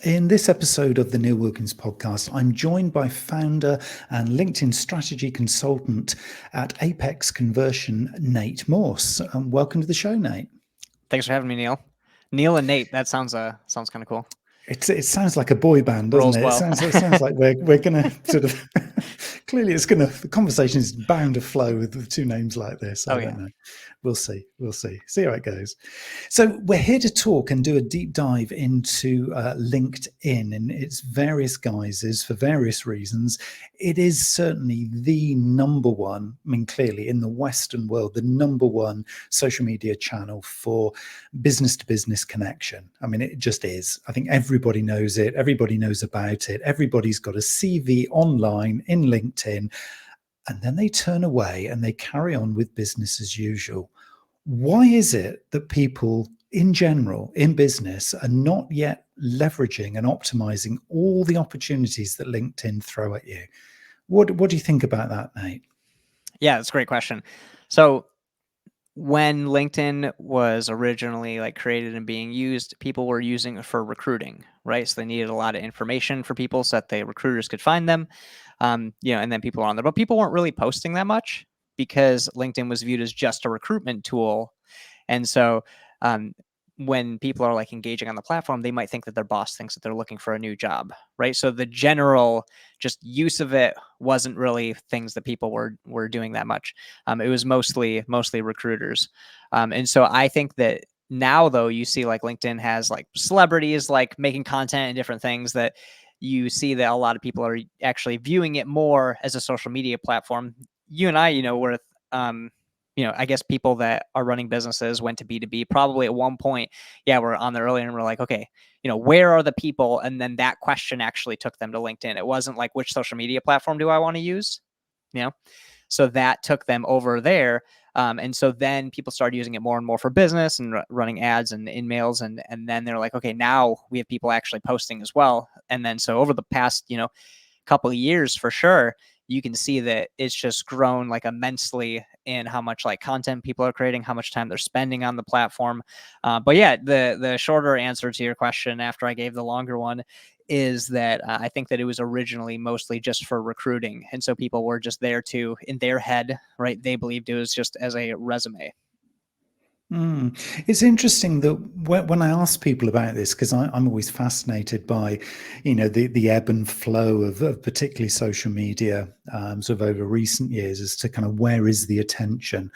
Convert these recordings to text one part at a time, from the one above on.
In this episode of the Neil Wilkins podcast, I'm joined by founder and LinkedIn strategy consultant at Apex Conversion, Nate Morse. Welcome to the show, Nate. Thanks for having me, Neil. Neil and Nate. That sounds kind of cool. It sounds like a boy band, doesn't Rolls it? well. It sounds like we're going to sort of clearly the conversation is bound to flow with two names like this. I don't know. We'll see. See how it goes. So we're here to talk and do a deep dive into LinkedIn in its various guises for various reasons. It is certainly the number one, I mean, clearly in the Western world, the number one social media channel for business to business connection. I mean, it just is. I think everybody knows it. Everybody knows about it. Everybody's got a CV online in LinkedIn, and then they turn away and they carry on with business as usual. Why is it that people in general in business are not yet leveraging and optimizing all the opportunities that LinkedIn throw at you? What do you think about that, Nate? Yeah, that's a great question. So when LinkedIn was originally created and being used, people were using it for recruiting, right? So they needed a lot of information for people so that the recruiters could find them, and then people were on there. But people weren't really posting that much because LinkedIn was viewed as just a recruitment tool. And so when people are engaging on the platform, they might think that their boss thinks that they're looking for a new job, right? So the general just use of it wasn't really things that people were doing that much. It was mostly recruiters. And so I think that now, though, you see LinkedIn has celebrities making content and different things that you see that a lot of people are actually viewing it more as a social media platform. You and I, we're I guess people that are running businesses went to B2B probably at one point. Yeah, we're on there earlier and we're like, okay, where are the people? And then that question actually took them to LinkedIn. It wasn't which social media platform do I want to use? So that took them over there. And so then people started using it more and more for business and running ads and emails. And then they're like, okay, now we have people actually posting as well. And then so over the past, couple of years for sure, you can see that it's just grown immensely in how much content people are creating, how much time they're spending on the platform. But yeah, the shorter answer to your question after I gave the longer one is that I think that it was originally mostly just for recruiting. And so people were just there to, in their head, right, they believed it was just as a resume. It's interesting that when I ask people about this, because I'm always fascinated by, the ebb and flow of particularly social media, sort of over recent years as to kind of where is the attention.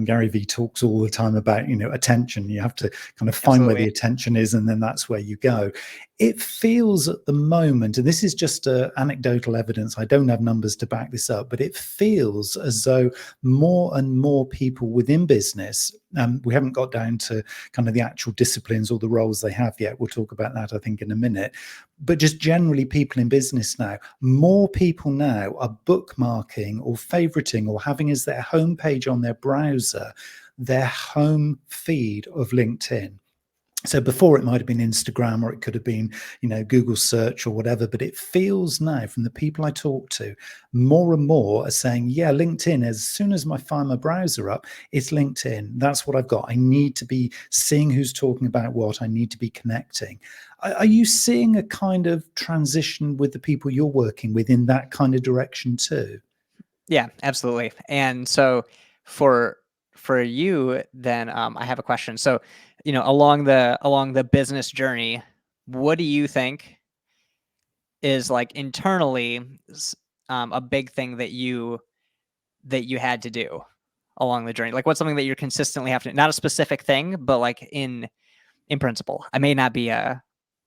Gary Vee talks all the time about, attention. You have to kind of find where the attention is, and then that's where you go. It feels at the moment, and this is just anecdotal evidence, I don't have numbers to back this up, but it feels as though more and more people within business, we haven't got down to kind of the actual disciplines or the roles they have yet. We'll talk about that, I think, in a minute. But just generally people in business now, more people now are bookmarking or favoriting or having as their homepage on their browser their home feed of LinkedIn. So before it might have been Instagram, or it could have been, Google search or whatever, but it feels now from the people I talk to, more and more are saying, yeah, LinkedIn, as soon as I fire my browser up, it's LinkedIn. That's what I've got. I need to be seeing who's talking about what. I need to be connecting. Are you seeing a kind of transition with the people you're working with in that kind of direction too? Yeah, absolutely. And so for you, then I have a question. So, along the business journey, what do you think is internally a big thing that you had to do along the journey? What's something that you're consistently having to, not a specific thing, but in principle? I may not be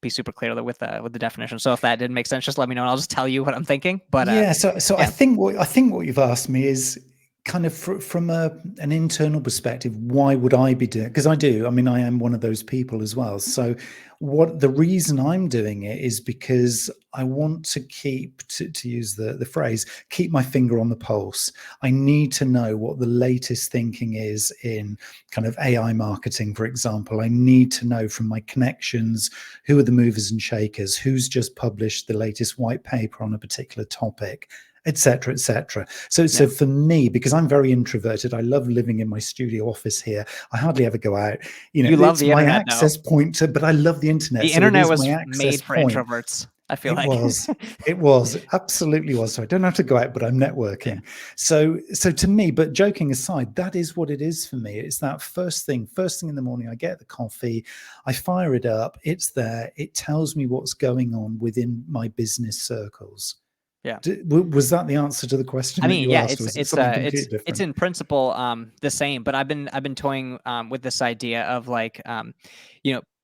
super clear with the definition. So if that didn't make sense, just let me know and I'll just tell you what I'm thinking. But yeah, so yeah. I think what you've asked me is kind of from an internal perspective, why would I be doing it? Because I do. I mean, I am one of those people as well. So what the reason I'm doing it is because I want to keep, to use the phrase, keep my finger on the pulse. I need to know what the latest thinking is in kind of AI marketing, for example. I need to know from my connections, who are the movers and shakers, who's just published the latest white paper on a particular topic. etc., etc. So Yeah. for me, because I'm very introverted, I love living in my studio office here. I hardly ever go out. You love It's the my internet, though. access point to, but I love the internet, The so it internet is my was access made for point. introverts, I feel It like. was. It was. Absolutely was. So I don't have to go out, but I'm Yeah. networking. So to me, but joking aside, that is what it is for me. It's that first thing in the morning, I get the coffee, I fire it up, it's there, it tells me what's going on within my business circles. Yeah. Was that the answer to the question I that mean, you yeah, asked, or was it something completely it's different? in principle the same, but I've been toying with this idea of like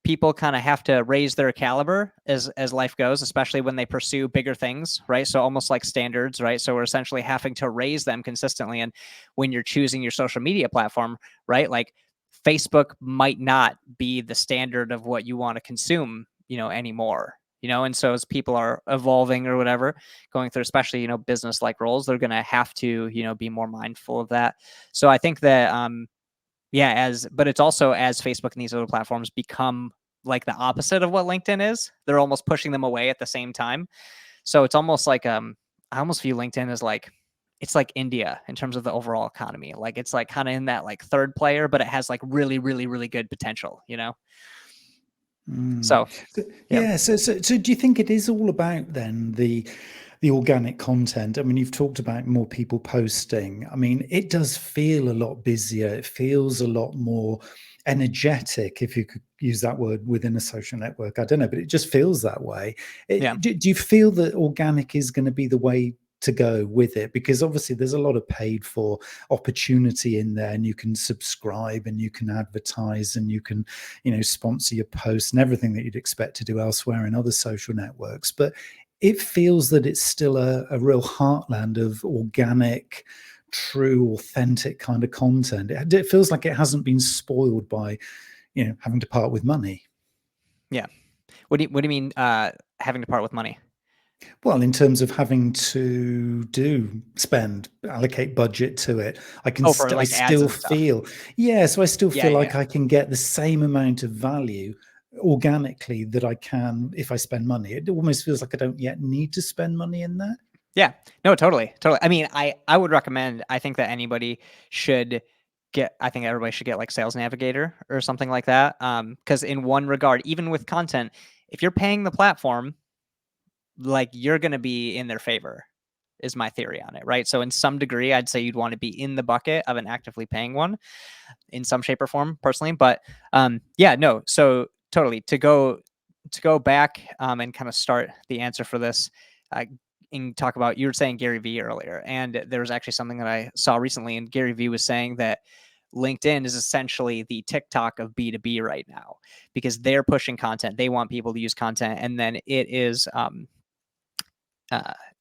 people kind of have to raise their caliber as life goes, especially when they pursue bigger things, right? So almost like standards, right? So we're essentially having to raise them consistently, and when you're choosing your social media platform, right? Like Facebook might not be the standard of what you want to consume, anymore. And so as people are evolving or whatever, going through, especially, business like roles, they're going to have to, be more mindful of that. So I think that, yeah, but it's also as Facebook and these other platforms become like the opposite of what LinkedIn is, they're almost pushing them away at the same time. So it's almost like, I almost view LinkedIn as like, it's like India in terms of the overall economy. Like it's like kind of in that like third player, but it has like really, really, really good potential. Mm. So, yeah. Yeah. So do you think it is all about then the organic content? I mean, you've talked about more people posting. I mean, it does feel a lot busier. It feels a lot more energetic, if you could use that word within a social network. I don't know, but it just feels that way. Yeah. Do you feel that organic is going to be the way to go with it? Because obviously there's a lot of paid for opportunity in there, and you can subscribe and you can advertise and you can sponsor your posts and everything that you'd expect to do elsewhere in other social networks. But it feels that it's still a real heartland of organic, true, authentic kind of content. It feels like it hasn't been spoiled by having to part with money. Yeah. What do you mean having to part with money? Well, in terms of having to allocate budget to it, Oh, for I like ads still and stuff. feel, yeah, so I still Yeah, feel yeah, yeah. like I can get the same amount of value organically that I can if I spend money. It almost feels like I don't yet need to spend money in that. Yeah. No, totally. Totally. I mean, I would recommend, I think that I think everybody should get like Sales Navigator or something like that. Because in one regard, even with content, if you're paying the platform, like you're going to be in their favor, is my theory on it, right? So in some degree, I'd say you'd want to be in the bucket of an actively paying one in some shape or form personally. But yeah, no. So totally to go back and kind of start the answer for this, and talk about, you were saying Gary Vee earlier, and there was actually something that I saw recently, and Gary Vee was saying that LinkedIn is essentially the TikTok of B2B right now, because they're pushing content. They want people to use content, and then it is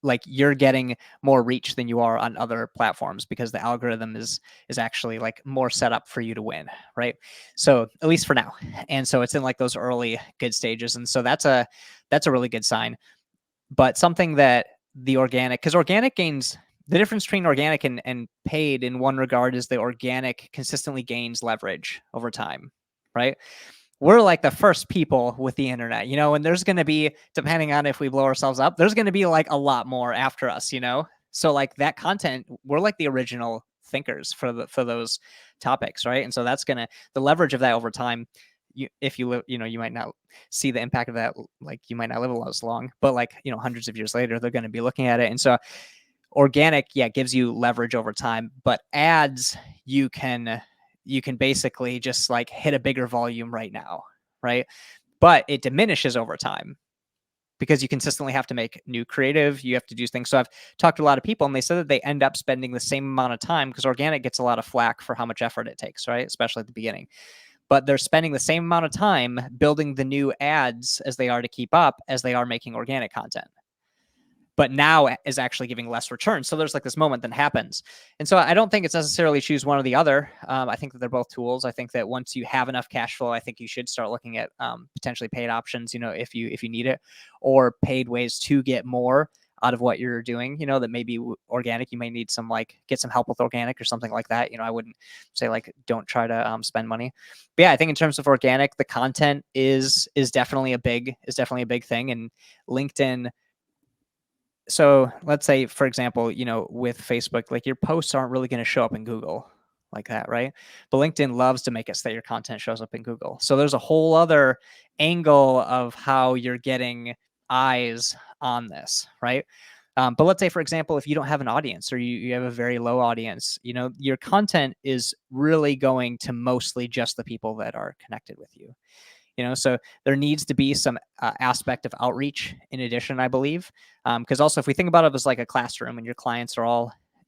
like you're getting more reach than you are on other platforms, because the algorithm is actually like more set up for you to win, right? So at least for now. And so it's in like those early good stages, and so that's a really good sign. But something that because organic gains, the difference between organic and paid in one regard is the organic consistently gains leverage over time, right? We're like the first people with the internet, and there's going to be, depending on if we blow ourselves up, there's going to be like a lot more after us. So like that content, we're like the original thinkers for those topics, right? And so that's the leverage of that over time. If you live, you might not see the impact of that. Like you might not live as long, but like, hundreds of years later, they're going to be looking at it. And so organic, yeah, gives you leverage over time, but ads, you can basically just like hit a bigger volume right now, right? But it diminishes over time because you consistently have to make new creative, you have to do things. So I've talked to a lot of people, and they said that they end up spending the same amount of time, because organic gets a lot of flack for how much effort it takes, right? Especially at the beginning. But they're spending the same amount of time building the new ads as they are to keep up as they are making organic content, but now is actually giving less return. So there's like this moment that happens. And so I don't think it's necessarily choose one or the other. I think that they're both tools. I think that once you have enough cash flow, I think you should start looking at potentially paid options, if you need it, or paid ways to get more out of what you're doing, that maybe organic, you may need some, like, get some help with organic or something like that. I wouldn't say like, don't try to spend money. But yeah, I think in terms of organic, the content is definitely a big thing. And LinkedIn, So let's say, for example, with Facebook, like your posts aren't really going to show up in Google like that, right? But LinkedIn loves to make it so that your content shows up in Google. So there's a whole other angle of how you're getting eyes on this, right? But let's say, for example, if you don't have an audience or you have a very low audience, your content is really going to mostly just the people that are connected with you. So there needs to be some aspect of outreach in addition, I believe, because also if we think about it as like a classroom and your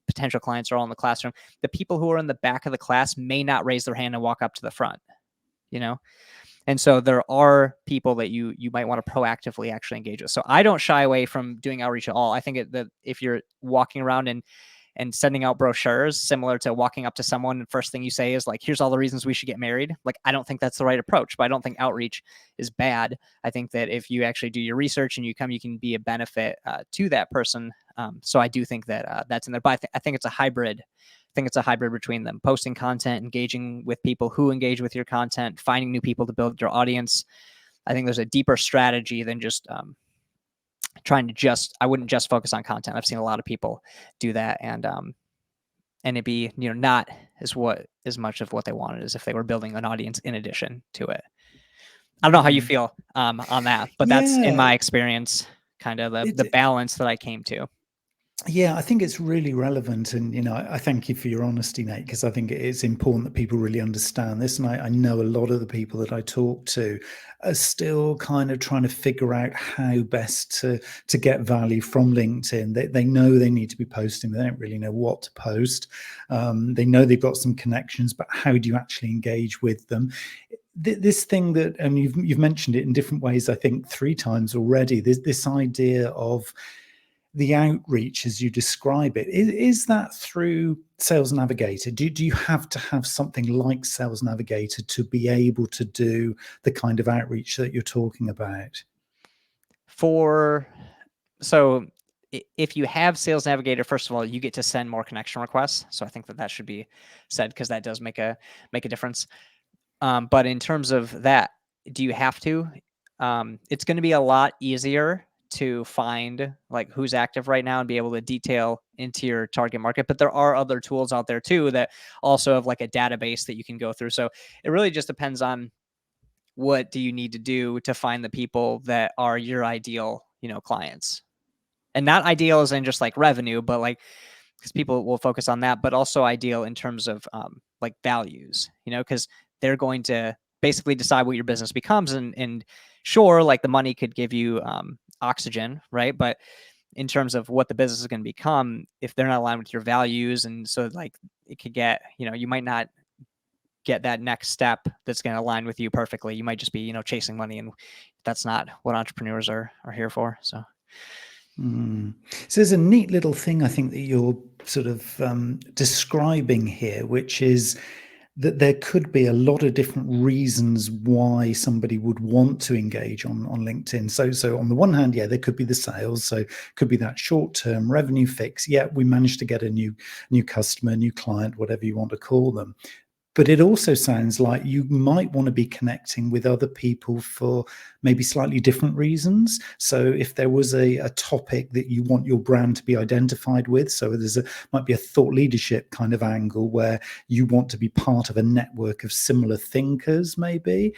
potential clients are all in the classroom, the people who are in the back of the class may not raise their hand and walk up to the front, you know and so there are people that you might want to proactively actually engage with. So I don't shy away from doing outreach at all. I think that if you're walking around and sending out brochures similar to walking up to someone and first thing you say is like, here's all the reasons we should get married. Like, I don't think that's the right approach, but I don't think outreach is bad. I think that if you actually do your research and you can be a benefit to that person. So I do think that that's in there, but I think it's a hybrid. I think it's a hybrid between them: posting content, engaging with people who engage with your content, finding new people to build your audience. I think there's a deeper strategy than just I wouldn't just focus on content. I've seen a lot of people do that, and it be not as much of what they wanted as if they were building an audience in addition to it. I don't know how you feel on that, but that's in Yeah, my experience kind of the balance that I came to. yeah, I think it's really relevant. And, I thank you for your honesty, Nate, because I think it's important that people really understand this. And I know a lot of the people that I talk to are still kind of trying to figure out how best to get value from LinkedIn. They know they need to be posting, but they don't really know what to post. They know they've got some connections, but how do you actually engage with them? This thing that, and you've mentioned it in different ways, I think 3 times already, this idea of the outreach as you describe it. Is that through Sales Navigator? Do you have to have something like Sales Navigator to be able to do the kind of outreach that you're talking about? So if you have Sales Navigator, first of all, you get to send more connection requests. So I think that should be said, because that does make a difference. But in terms of that, do you have to? It's going to be a lot easier to find like who's active right now and be able to detail into your target market. But there are other tools out there too that also have like a database that you can go through. So it really just depends on what do you need to do to find the people that are your ideal, clients. And not ideal as in just like revenue, but like, because people will focus on that, but also ideal in terms of like values, because they're going to basically decide what your business becomes. And sure, like the money could give you oxygen, right? But in terms of what the business is going to become, if they're not aligned with your values, and so like it could get, you might not get that next step that's going to align with you perfectly. You might just be, chasing money, and that's not what entrepreneurs are here for. So. So there's a neat little thing I think that you're sort of describing here, which is that there could be a lot of different reasons why somebody would want to engage on LinkedIn. So on the one hand, yeah, there could be the sales. So it could be that short-term revenue fix. Yeah, we managed to get a new customer, new client, whatever you want to call them. But it also sounds like you might want to be connecting with other people for maybe slightly different reasons. So if there was a topic that you want your brand to be identified with, so might be a thought leadership kind of angle where you want to be part of a network of similar thinkers, maybe.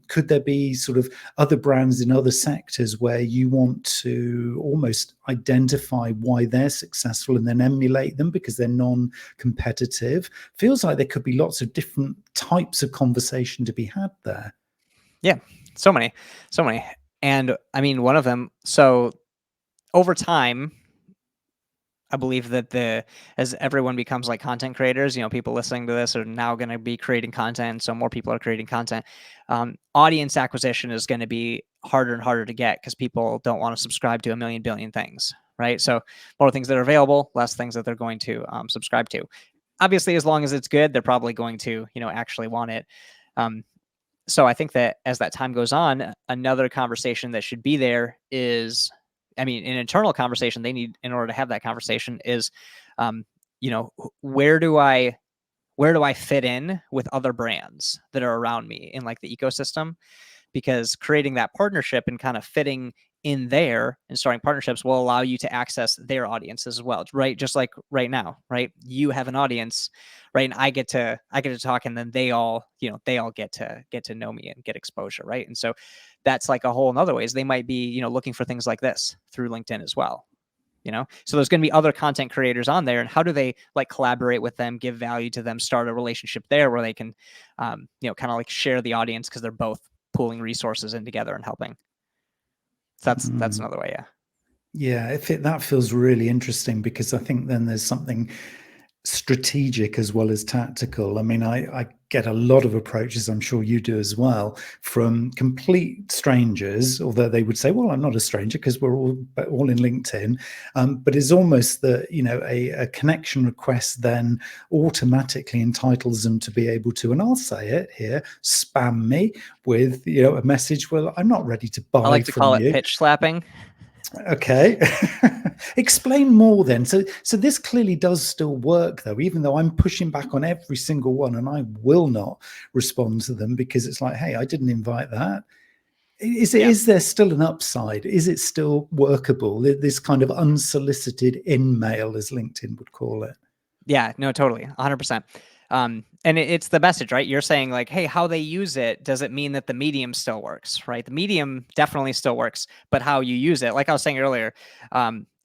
Could there be sort of other brands in other sectors where you want to almost identify why they're successful and then emulate them because they're non-competitive? Feels like there could be lots of different types of conversation to be had there. Yeah, so many. And I mean, one of them, so over time, I believe that as everyone becomes like content creators, people listening to this are now going to be creating content. So more people are creating content. Audience acquisition is going to be harder and harder to get because people don't want to subscribe to a million billion things, right? So more things that are available, less things that they're going to subscribe to. Obviously, as long as it's good, they're probably going to, actually want it. So I think that as that time goes on, another conversation that should be there is, I mean, an internal conversation they need in order to have that conversation is, where do I fit in with other brands that are around me in like the ecosystem? Because creating that partnership and kind of fitting in there and starting partnerships will allow you to access their audiences as well, right? Just like right now, right? You have an audience, right? And I get to talk, and then they all get to know me and get exposure, right? And so that's like a whole nother ways they might be, looking for things like this through LinkedIn as well. So there's going to be other content creators on there, and how do they like collaborate with them, give value to them, start a relationship there where they can kind of like share the audience because they're both pooling resources in together and helping. So that's another way. Yeah, that feels really interesting, because I think then there's something strategic as well as tactical. I mean, I get a lot of approaches, I'm sure you do as well, from complete strangers, although they would say, well, I'm not a stranger because we're all in LinkedIn. But it's almost that, a connection request then automatically entitles them to be able to, and I'll say it here, spam me with, a message. Well, I'm not ready to buy I like to from call it you. pitch slapping. Okay. Explain more then. So this clearly does still work, though, even though I'm pushing back on every single one, and I will not respond to them because it's like, hey, I didn't invite that. Is there still an upside? Is it still workable? This kind of unsolicited in-mail, as LinkedIn would call it. Yeah, no, totally. 100%. And it's the message, right? You're saying like, hey, how they use it, does it mean that the medium still works, right? The medium definitely still works, but how you use it, like I was saying earlier,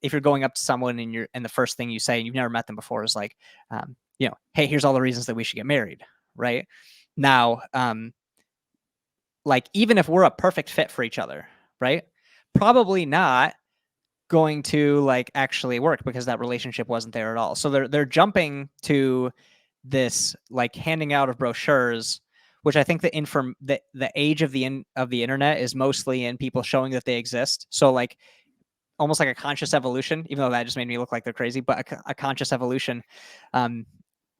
if you're going up to someone and the first thing you say, and you've never met them before, is like, hey, here's all the reasons that we should get married, right? Now, like, even if we're a perfect fit for each other, right? Probably not going to like actually work because that relationship wasn't there at all. So they're jumping to this like handing out of brochures, which I think the age of the internet is mostly in people showing that they exist. So like almost like a conscious evolution, even though that just made me look like they're crazy, but a conscious evolution. They're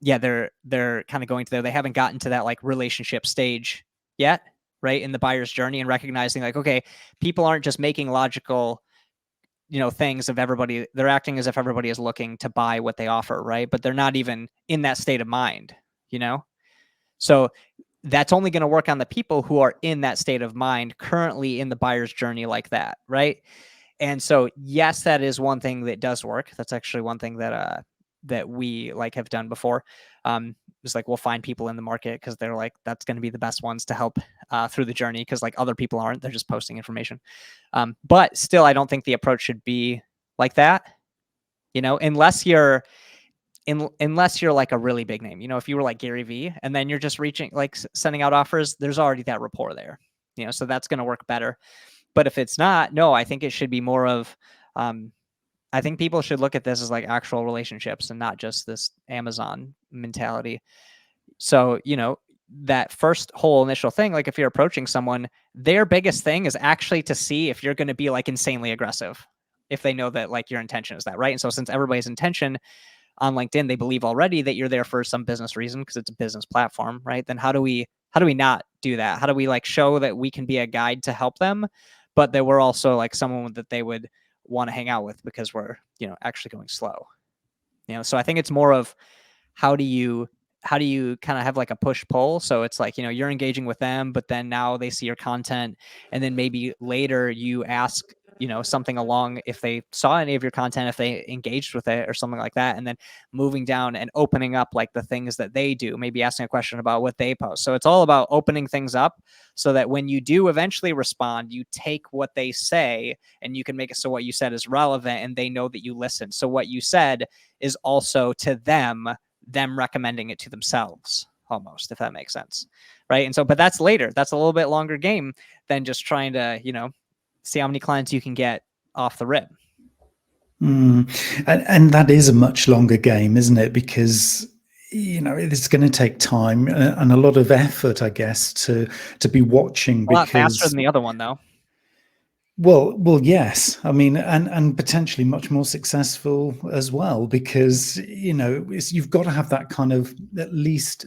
kind of going to there. They haven't gotten to that like relationship stage yet, right, in the buyer's journey, and recognizing like, okay, people aren't just making logical things of everybody. They're acting as if everybody is looking to buy what they offer, right? But they're not even in that state of mind, So that's only going to work on the people who are in that state of mind currently in the buyer's journey like that, right? And so, yes, that is one thing that does work. That's actually one thing that we like have done before. It's like we'll find people in the market because they're like, that's going to be the best ones to help through the journey, because like other people aren't. They're just posting information. But still, I don't think the approach should be like that. Unless you're like a really big name. If you were like Gary Vee and then you're just reaching, like sending out offers, there's already that rapport there. So that's going to work better. But if it's not, no, I think it should be more of, I think people should look at this as like actual relationships and not just this Amazon mentality. So, that first whole initial thing, like if you're approaching someone, their biggest thing is actually to see if you're going to be like insanely aggressive, if they know that like your intention is that, right? And so since everybody's intention on LinkedIn, they believe already that you're there for some business reason because it's a business platform, right? Then how do we not do that? How do we like show that we can be a guide to help them, but that we're also like someone that they would want to hang out with because we're, actually going slow. So I think it's more of how do you kind of have like a push pull? So it's like, you're engaging with them, but then now they see your content, and then maybe later you ask, something along, if they saw any of your content, if they engaged with it or something like that, and then moving down and opening up like the things that they do, maybe asking a question about what they post. So it's all about opening things up so that when you do eventually respond, you take what they say and you can make it so what you said is relevant and they know that you listened. So what you said is also to them recommending it to themselves, almost, if that makes sense, right? And so, but that's later. That's a little bit longer game than just trying to, see how many clients you can get off the rip. And that is a much longer game, isn't it? Because it's going to take time and a lot of effort, I guess, to be watching. A lot faster than the other one, though. Well, yes. I mean, and potentially much more successful as well, because you've got to have that kind of at least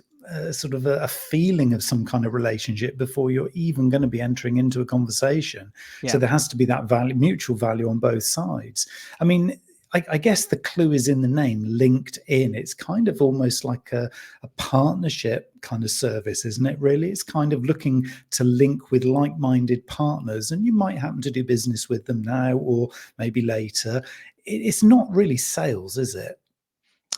sort of a feeling of some kind of relationship before you're even going to be entering into a conversation. Yeah. So there has to be that mutual value on both sides. I mean, I guess the clue is in the name, LinkedIn. It's kind of almost like a partnership kind of service, isn't it? Really, it's kind of looking to link with like-minded partners, and you might happen to do business with them now or maybe later. It's not really sales, is it?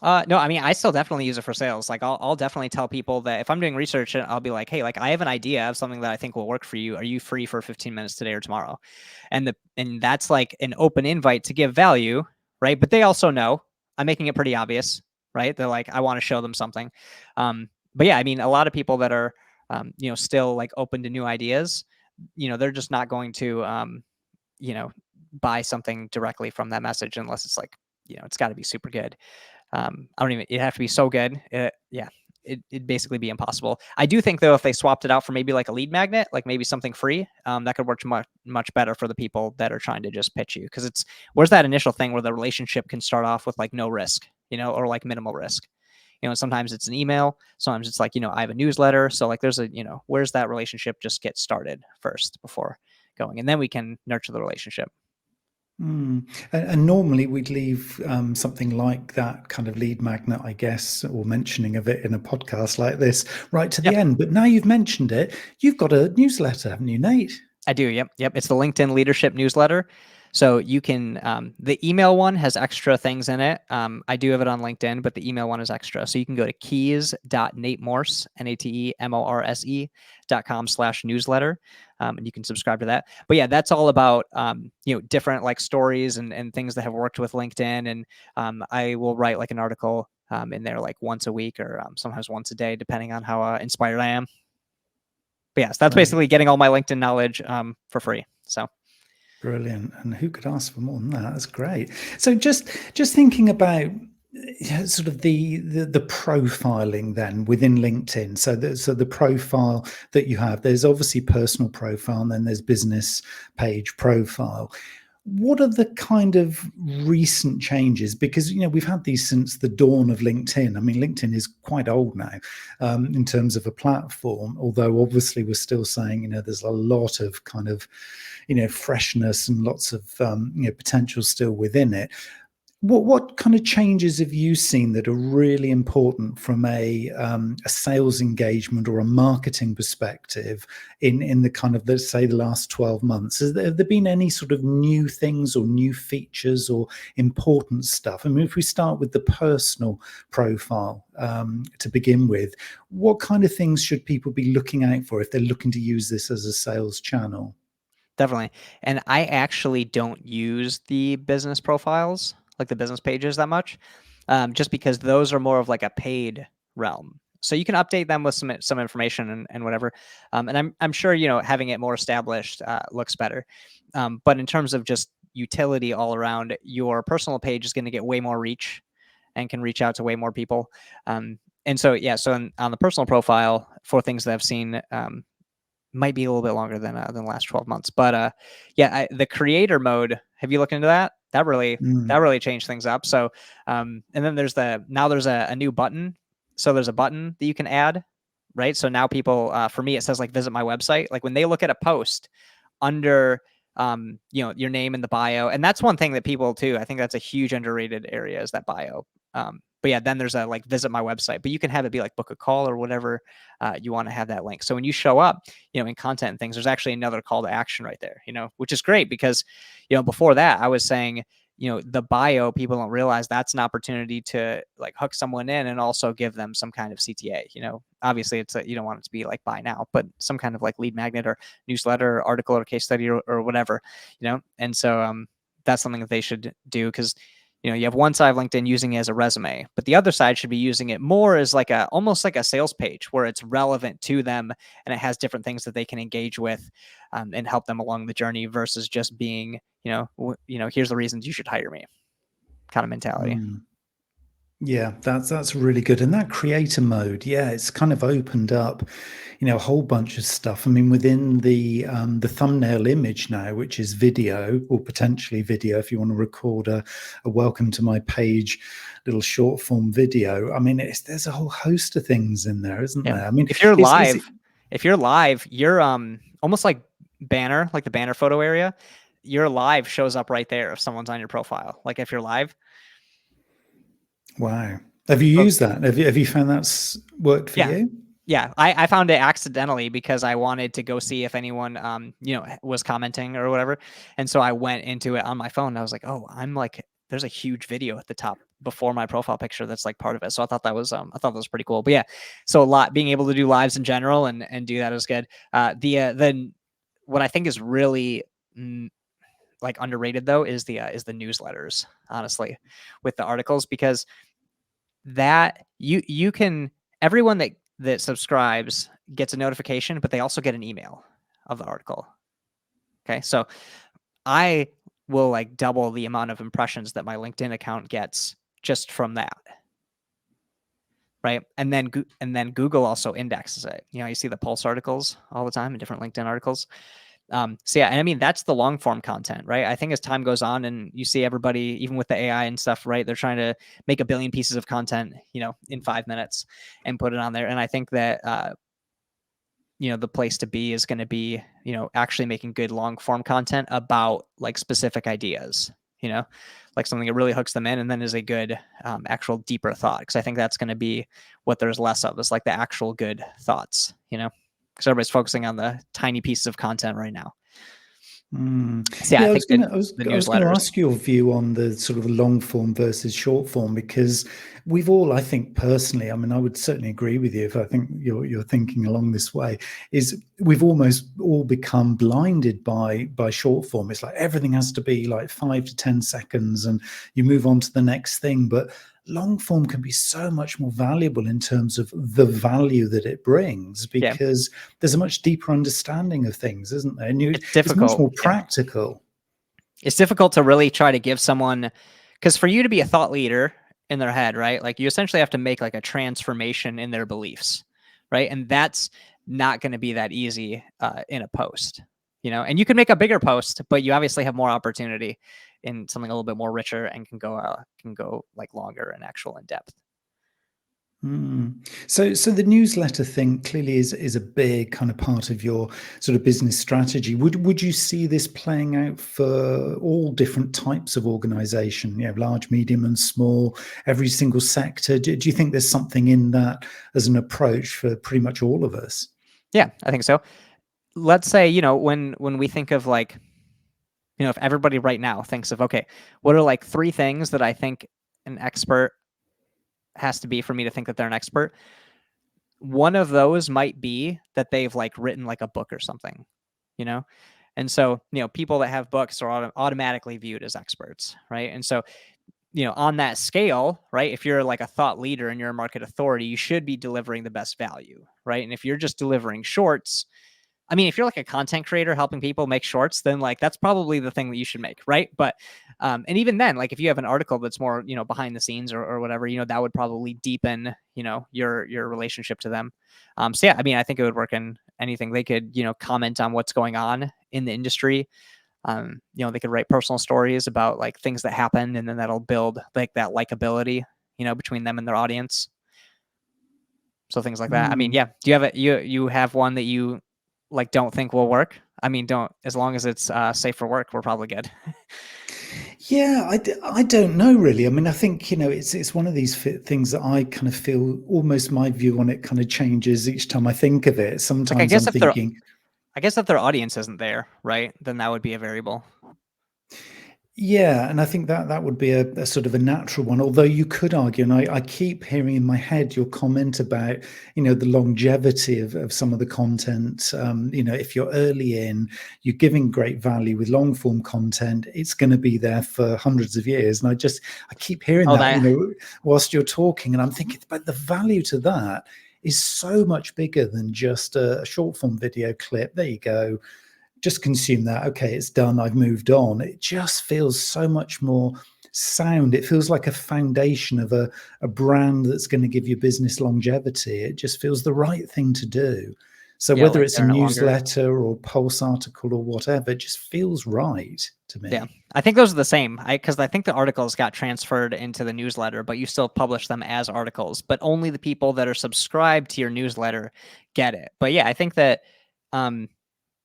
No, I mean, I still definitely use it for sales. Like, I'll definitely tell people that if I'm doing research, I'll be like, hey, like I have an idea of something that I think will work for you. Are you free for 15 minutes today or tomorrow? And that's like an open invite to give value, right? But they also know I'm making it pretty obvious, right? They're like, I want to show them something. But yeah, I mean, a lot of people that are, still like open to new ideas, they're just not going to, buy something directly from that message unless it's like, it's got to be super good. I don't even, it'd have to be so good. Yeah, it'd basically be impossible. I do think though, if they swapped it out for maybe like a lead magnet, like maybe something free, that could work much better for the people that are trying to just pitch you. Cause where's that initial thing where the relationship can start off with like no risk, or like minimal risk. Sometimes it's an email, sometimes it's like, I have a newsletter. So like there's where's that relationship just get started first before going, and then we can nurture the relationship. And normally we'd leave something like that kind of lead magnet, I guess, or mentioning of it in a podcast like this right to the Yep. end. But now you've mentioned it, you've got a newsletter, haven't you, Nate? I do. Yep. Yep. It's the LinkedIn leadership newsletter. So you can, the email one has extra things in it. I do have it on LinkedIn, but the email one is extra. So you can go to keys.natemorse, NATEMORSE.com/newsletter. And you can subscribe to that. But yeah, that's all about, different like stories and things that have worked with LinkedIn. And I will write like an article in there like once a week or sometimes once a day, depending on how inspired I am. But yes, that's Great. basically getting all my LinkedIn knowledge for free. So Brilliant. And who could ask for more than that? That's great. So just thinking about sort of the profiling then within LinkedIn. So the profile that you have, there's obviously personal profile, and then there's business page profile. What are the kind of recent changes? Because we've had these since the dawn of LinkedIn. I mean, LinkedIn is quite old now in terms of a platform. Although obviously we're still saying there's a lot of kind of freshness and lots of potential still within it. What kind of changes have you seen that are really important from a sales engagement or a marketing perspective in the kind of, let's say, the last 12 months? Have there been any sort of new things or new features or important stuff? I mean, if we start with the personal profile to begin with, what kind of things should people be looking out for if they're looking to use this as a sales channel? definitely. And I actually don't use the business profiles, like the business pages that much, just because those are more of like a paid realm. So you can update them with some information and whatever. And I'm sure, having it more established looks better. But in terms of just utility all around, your personal page is going to get way more reach and can reach out to way more people. And so, yeah, so on the personal profile for things that I've seen, might be a little bit longer than the last 12 months. But yeah, the creator mode. Have you looked into that? That Mm. really changed things up. So, and then there's a new button. So there's a button that you can add, right? So now people, for me, it says like visit my website. Like when they look at a post under, your name in the bio, and that's one thing that people too. I think that's a huge underrated area is that bio. But yeah, then there's a like visit my website, but you can have it be like book a call or whatever you want to have that link. So when you show up, in content and things, there's actually another call to action right there, which is great because, before that I was saying, the bio, people don't realize that's an opportunity to like hook someone in and also give them some kind of CTA. Obviously you don't want it to be like buy now, but some kind of like lead magnet or newsletter or article or case study or whatever, and so that's something that they should do because you have one side of LinkedIn using it as a resume, but the other side should be using it more as like almost like a sales page where it's relevant to them and it has different things that they can engage with and help them along the journey versus just being, here's the reasons you should hire me kind of mentality. Mm. Yeah, that's really good. And that creator mode, yeah, it's kind of opened up, a whole bunch of stuff. I mean, within the thumbnail image now, which is video or potentially video, if you want to record a welcome to my page, little short form video. I mean, there's a whole host of things in there, isn't Yeah. there? I mean, If you're is it? live, you're almost like banner, like the banner photo area. your live shows up right there if someone's on your profile. Like if you're live. Wow. Have you So, used that? Have you found that's worked for yeah. you? Yeah, I found it accidentally because I wanted to go see if anyone, was commenting or whatever. And so I went into it on my phone and I was like, oh, I'm like, there's a huge video at the top before my profile picture that's like part of it. So I thought that was pretty cool. But yeah, so being able to do lives in general and do that is good. Then what I think is really like underrated though is the newsletters, honestly, with the articles, because that you can everyone that subscribes gets a notification, but they also get an email of the article. Okay, so I will like double the amount of impressions that my LinkedIn account gets just from that, right? And then Google also indexes it. You see the Pulse articles all the time and different LinkedIn articles. So yeah, and I mean that's the long form content, right? I think as time goes on and you see everybody, even with the AI and stuff, right? They're trying to make a billion pieces of content, in 5 minutes and put it on there. And I think that the place to be is going to be, actually making good long form content about like specific ideas, like something that really hooks them in and then is a good actual deeper thought. Because I think that's going to be what there's less of, is like the actual good thoughts, because everybody's focusing on the tiny pieces of content right now. So yeah, I Yeah, think the I was going to newsletters. ask your view on the sort of long form versus short form, because we've all, I think personally, I mean, I would certainly agree with you if I think you're thinking along this way, is we've almost all become blinded by short form. It's like everything has to be like 5 to 10 seconds and you move on to the next thing. But long form can be so much more valuable in terms of the value that it brings, Yeah, because there's a much deeper understanding of things, isn't there? And it's it's much difficult. more Yeah, practical. it's difficult to really try to give someone, because for you to be a thought leader in their head, right? Like you essentially have to make like a transformation in their beliefs, right? And that's not going to be that easy in a post, and you can make a bigger post, but you obviously have more opportunity in something a little bit more richer and can go like longer and actual in depth. So the newsletter thing clearly is a big kind of part of your sort of business strategy. Would you see this playing out for all different types of organization, large, medium, and small, every single sector? Do you think there's something in that as an approach for pretty much all of us? Yeah, I think so. Let's say, when we think of like, if everybody right now thinks of, okay, what are like 3 things that I think an expert has to be for me to think that they're an expert? One of those might be that they've like written like a book or something, you know? And so, people that have books are automatically viewed as experts, right? And so, on that scale, right, if you're like a thought leader and you're a market authority, you should be delivering the best value, right? And if you're just delivering shorts, I mean, if you're like a content creator helping people make shorts, then like that's probably the thing that you should make, right? But and even then, like if you have an article that's more, behind the scenes or whatever, that would probably deepen, your relationship to them. So yeah, I mean, I think it would work in anything. They could, comment on what's going on in the industry. They could write personal stories about like things that happen, and then that'll build like that likability, between them and their audience. So things like that. I mean, yeah. Do you have you have one that you like don't think will work? I mean, don't, as long as it's safe for work, we're probably good. Yeah, I don't know really. I mean, I think, it's one of these things that I kind of feel almost my view on it kind of changes each time I think of it. Like, I Sometimes guess I'm if their thinking, I guess if their audience isn't there, right, then that would be a variable. yeah, and I think that would be a sort of a natural one. Although you could argue, and I keep hearing in my head your comment about, the longevity of some of the content. If you're early in, you're giving great value with long form content, it's going to be there for hundreds of years. And I keep hearing Oh, that, that whilst you're talking, and I'm thinking, but the value to that is so much bigger than just a short form video clip. There you go, just consume that. Okay, it's done. I've moved on. It just feels so much more sound. It feels like a foundation of a brand that's going to give your business longevity. It just feels the right thing to do. So yeah, whether like it's a they're no longer. newsletter or pulse article or whatever, it just feels right to Yeah, me. I think those are the same. Because I think the articles got transferred into the newsletter, but you still publish them as articles. But only the people that are subscribed to your newsletter get it. But yeah, I think that um,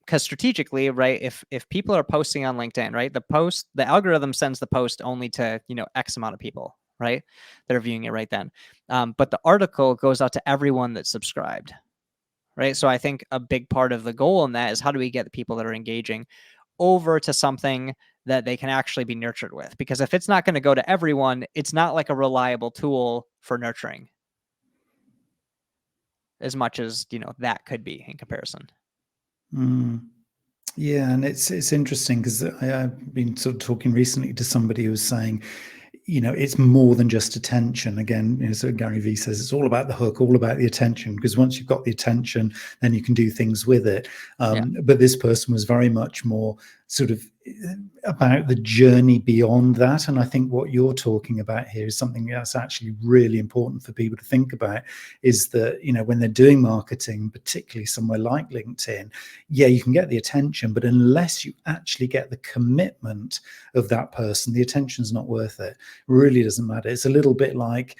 because strategically, right, if people are posting on LinkedIn, right, the algorithm sends the post only to, X amount of people, right, that are viewing it right then. But the article goes out to everyone that's subscribed, right? So I think a big part of the goal in that is how do we get the people that are engaging over to something that they can actually be nurtured with? Because if it's not going to go to everyone, it's not like a reliable tool for nurturing as much as, that could be in comparison. Yeah, and it's interesting because I've been sort of talking recently to somebody who was saying, it's more than just attention. Again, so Gary Vee says it's all about the hook, all about the attention, because once you've got the attention, then you can do things with it. Yeah. But this person was very much more sort of about the journey beyond that. And I think what you're talking about here is something that's actually really important for people to think about, is that, when they're doing marketing, particularly somewhere like LinkedIn, yeah, you can get the attention, but unless you actually get the commitment of that person, the attention's not worth it. Really doesn't matter. It's a little bit like,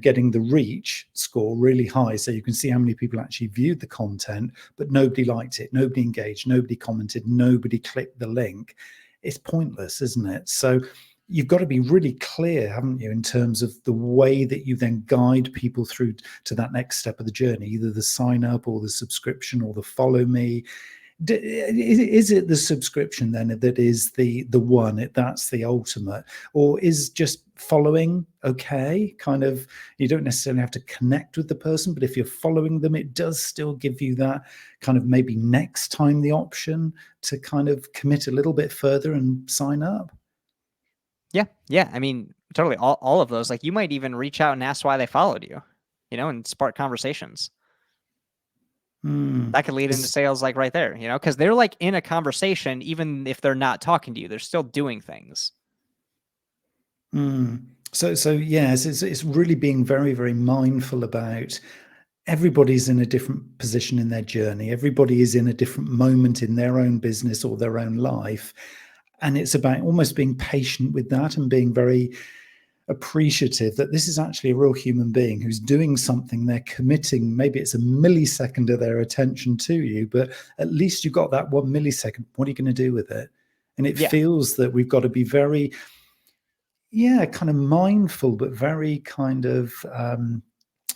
getting the reach score really high so you can see how many people actually viewed the content, but nobody liked it, nobody engaged, nobody commented, nobody clicked the link. It's pointless, isn't it? So you've got to be really clear, haven't you, in terms of the way that you then guide people through to that next step of the journey, either the sign up or the subscription or the follow me. Is it the subscription then that is the one, that's the ultimate, or is just following okay? Kind of, you don't necessarily have to connect with the person, but if you're following them, it does still give you that kind of maybe next time the option to kind of commit a little bit further and sign up. Yeah. I mean, totally. All of those, like, you might even reach out and ask why they followed you, and spark conversations. That could lead into sales, like, right there, because they're like in a conversation, even if they're not talking to you, they're still doing things. So yes, it's really being very, very mindful about everybody's in a different position in their journey. Everybody is in a different moment in their own business or their own life. And it's about almost being patient with that and being very appreciative that this is actually a real human being who's doing something. They're committing, maybe it's a millisecond of their attention to you, but at least you got that 1 millisecond. What are you going to do with it? And it feels that we've got to be very, kind of mindful, but very kind of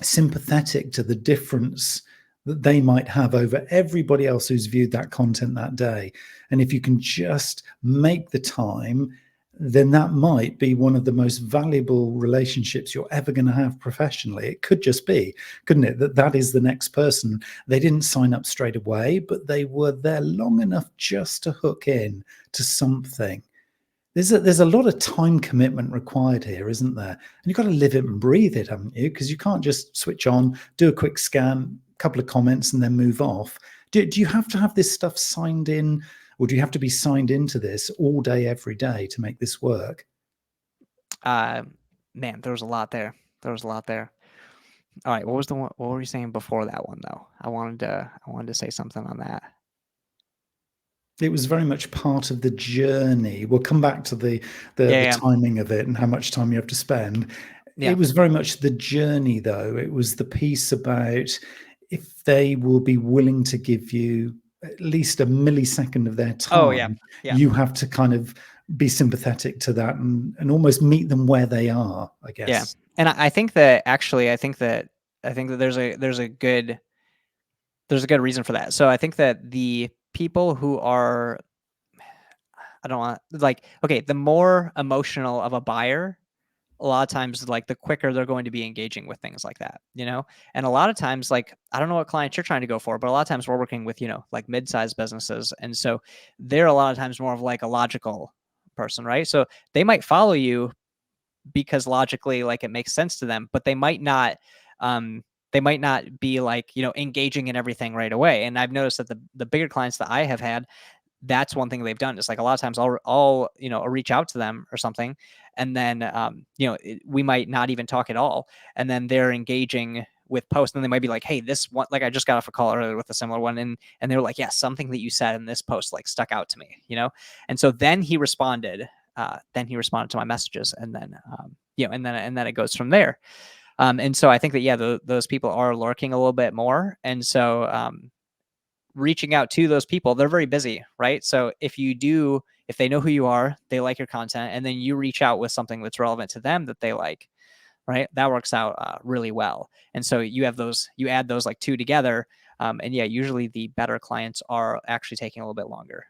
sympathetic to the difference that they might have over everybody else who's viewed that content that day. And if you can just make the time, then that might be one of the most valuable relationships you're ever going to have professionally. It could just be, couldn't it, that is the next person. They didn't sign up straight away, but they were there long enough just to hook in to something. There's a lot of time commitment required here, isn't there? And you've got to live it and breathe it, haven't you? Because you can't just switch on, do a quick scan, a couple of comments, and then move off. Do you have to have this stuff signed in, or do you have to be signed into this all day, every day to make this work? Man, there was a lot there. All right, what were you saying before that one, though? I wanted to say something on that. It was very much part of the journey. We'll come back to the timing of it and how much time you have to spend. Yeah. It was very much the journey, though. It was the piece about if they will be willing to give you at least a millisecond of their time. Oh, yeah. You have to kind of be sympathetic to that and almost meet them where they are, I guess. Yeah. And I think that there's a good reason for that. So I think that the people who are, I don't want, like, okay, the more emotional of a buyer, a lot of times, like, the quicker they're going to be engaging with things like that, and a lot of times, like, I don't know what clients you're trying to go for, but a lot of times we're working with, like, mid-sized businesses. And so they're a lot of times more of like a logical person, right? So they might follow you because logically, like, it makes sense to them, but they might not be like, engaging in everything right away. And I've noticed that the bigger clients that I have had, that's one thing they've done. It's like a lot of times I'll reach out to them or something, and then we might not even talk at all, and then they're engaging with posts, and they might be like, hey, this one, like, I just got off a call earlier with a similar one, and they were like, yeah, something that you said in this post, like, stuck out to me, and so then he responded to my messages, and then and then it goes from there. And so I think that, those people are lurking a little bit more, and so reaching out to those people, they're very busy, right? So if they know who you are, they like your content, and then you reach out with something that's relevant to them that they like, right? That works out really well. And so you add those like two together. And yeah, usually the better clients are actually taking a little bit longer.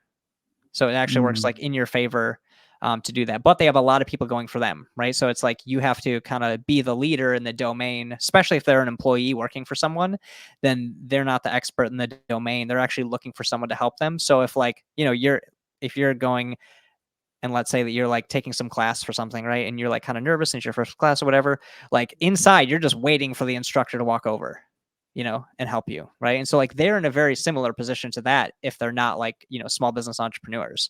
So it actually works like in your favor to do that. But they have a lot of people going for them, right? So it's like you have to kind of be the leader in the domain, especially if they're an employee working for someone, then they're not the expert in the domain. They're actually looking for someone to help them. So if like, if you're going and let's say that you're like taking some class for something, right? And you're like kind of nervous since your first class or whatever, like inside, you're just waiting for the instructor to walk over, and help you, right? And so like they're in a very similar position to that if they're not like, small business entrepreneurs.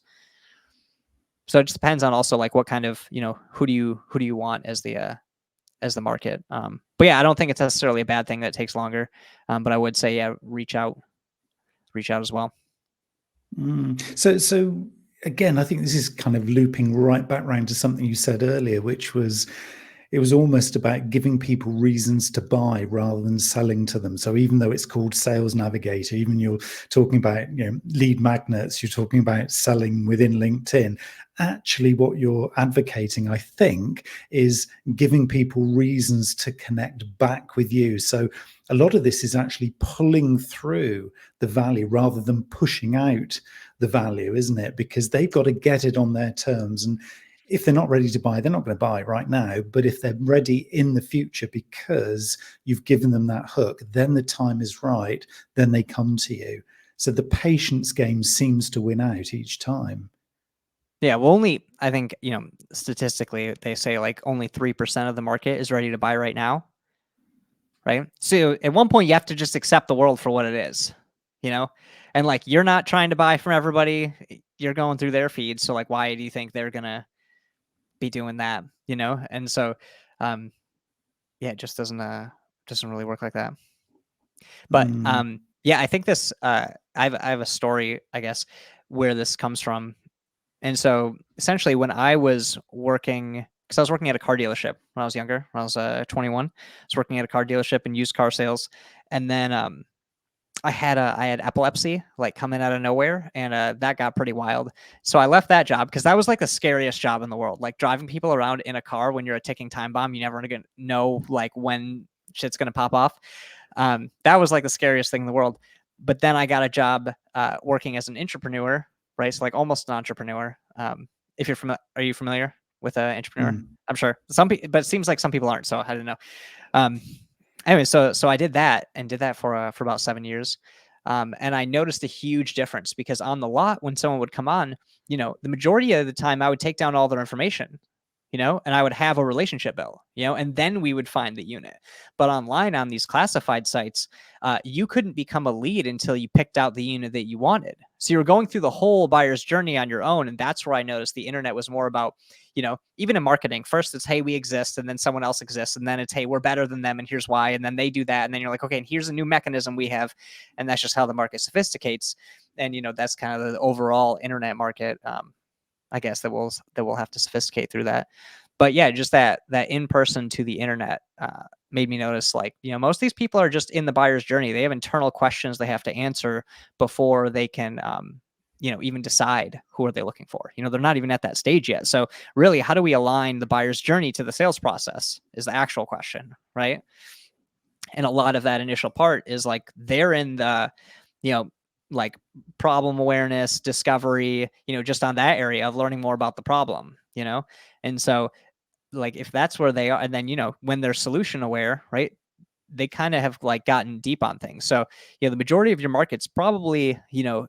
So it just depends on also like what kind of, who do you want as the market. But yeah, I don't think it's necessarily a bad thing that it takes longer. But I would say, yeah, reach out as well. So again, I think this is kind of looping right back around to something you said earlier, which was it was almost about giving people reasons to buy rather than selling to them. So even though it's called Sales Navigator, even you're talking about lead magnets, you're talking about selling within LinkedIn. Actually, what you're advocating, I think, is giving people reasons to connect back with you. So a lot of this is actually pulling through the value rather than pushing out the value, isn't it? Because they've got to get it on their terms. And if they're not ready to buy, they're not going to buy right now. But if they're ready in the future because you've given them that hook, then the time is right, then they come to you. So the patience game seems to win out each time. Yeah, well, I think, statistically, they say like only 3% of the market is ready to buy right now. Right. So at one point, you have to just accept the world for what it is, and like you're not trying to buy from everybody. You're going through their feed. So like, why do you think they're going to be doing that? And so, yeah, it just doesn't really work like that. But yeah, I think this, I have a story, I guess, where this comes from. And so essentially when I was working, because I was working at a car dealership when I was younger, when I was 21, I was working at a car dealership in used car sales. And then I had epilepsy like coming out of nowhere, and that got pretty wild. So I left that job because that was like the scariest job in the world. Like driving people around in a car when you're a ticking time bomb, you never gonna know like when shit's gonna pop off. That was like the scariest thing in the world. But then I got a job working as an entrepreneur, right? So like almost an entrepreneur. If you're are you familiar with an entrepreneur? I'm sure some people, but it seems like some people aren't. So I don't know. Anyway, so I did that for about 7 years. And I noticed a huge difference because on the lot, when someone would come on, the majority of the time I would take down all their information, and I would have a relationship bill, and then we would find the unit. But online on these classified sites, you couldn't become a lead until you picked out the unit that you wanted. So you were going through the whole buyer's journey on your own. And that's where I noticed the internet was more about, even in marketing, first it's, hey, we exist, and then someone else exists. And then it's, hey, we're better than them, and here's why. And then they do that. And then you're like, okay, and here's a new mechanism we have. And that's just how the market sophisticates. And, that's kind of the overall internet market, I guess, that we'll have to sophisticate through that. But yeah, just that in person to the internet made me notice, like, most of these people are just in the buyer's journey. They have internal questions they have to answer before they can, even decide who are they looking for. They're not even at that stage yet. So really, how do we align the buyer's journey to the sales process is the actual question, right? And a lot of that initial part is like they're in the, like problem awareness, discovery, just on that area of learning more about the problem, and so like if that's where they are, and then when they're solution aware, right, they kind of have like gotten deep on things. So the majority of your market's probably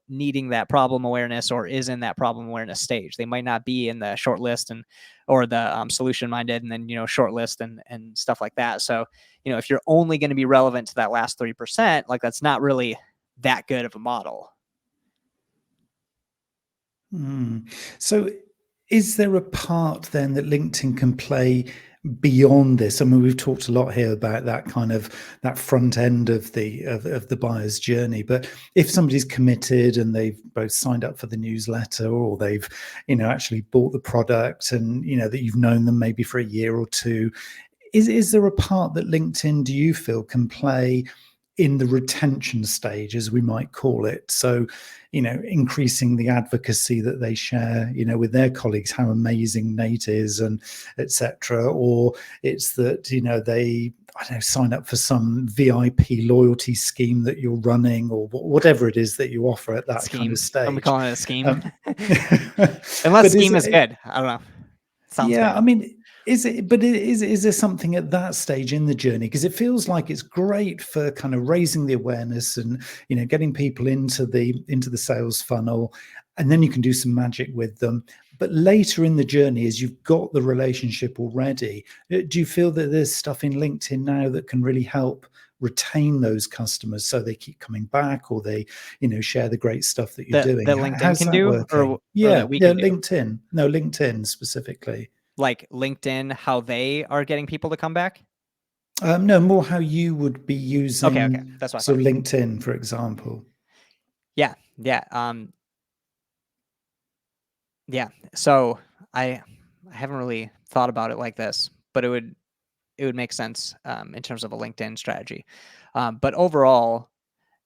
needing that problem awareness or is in that problem awareness stage. They might not be in the short list or the solution minded and then short list and stuff like that. So if you're only going to be relevant to that last 3%, like that's not really that good of a model. So is there a part then that LinkedIn can play beyond this? I mean, we've talked a lot here about that kind of that front end of the buyer's journey, but if somebody's committed and they've both signed up for the newsletter or they've actually bought the product and that you've known them maybe for a year or two, is there a part that LinkedIn, do you feel, can play in the retention stage, as we might call it. So, increasing the advocacy that they share, with their colleagues, how amazing Nate is, and etc. Or it's that, they, I don't know, sign up for some VIP loyalty scheme that you're running, or whatever it is that you offer at that kind Scheme. of I'm stage. calling it a scheme. Um, Unless but scheme is good. I don't know. Sounds yeah, I bad. mean, is there something at that stage in the journey? Because it feels like it's great for kind of raising the awareness and, getting people into the sales funnel, and then you can do some magic with them. But later in the journey, as you've got the relationship already, do you feel that there's stuff in LinkedIn now that can really help retain those customers so they keep coming back, or they, share the great stuff that you're That doing? that LinkedIn How's can that do, working? or Yeah, that we yeah, can do. LinkedIn. No, LinkedIn specifically. Like LinkedIn, how they are getting people to come back. No, more how you would be Okay, using that's what I sort thought. of LinkedIn, for example. Yeah, yeah, yeah. So I haven't really thought about it like this, but it would make sense in terms of a LinkedIn strategy. But overall,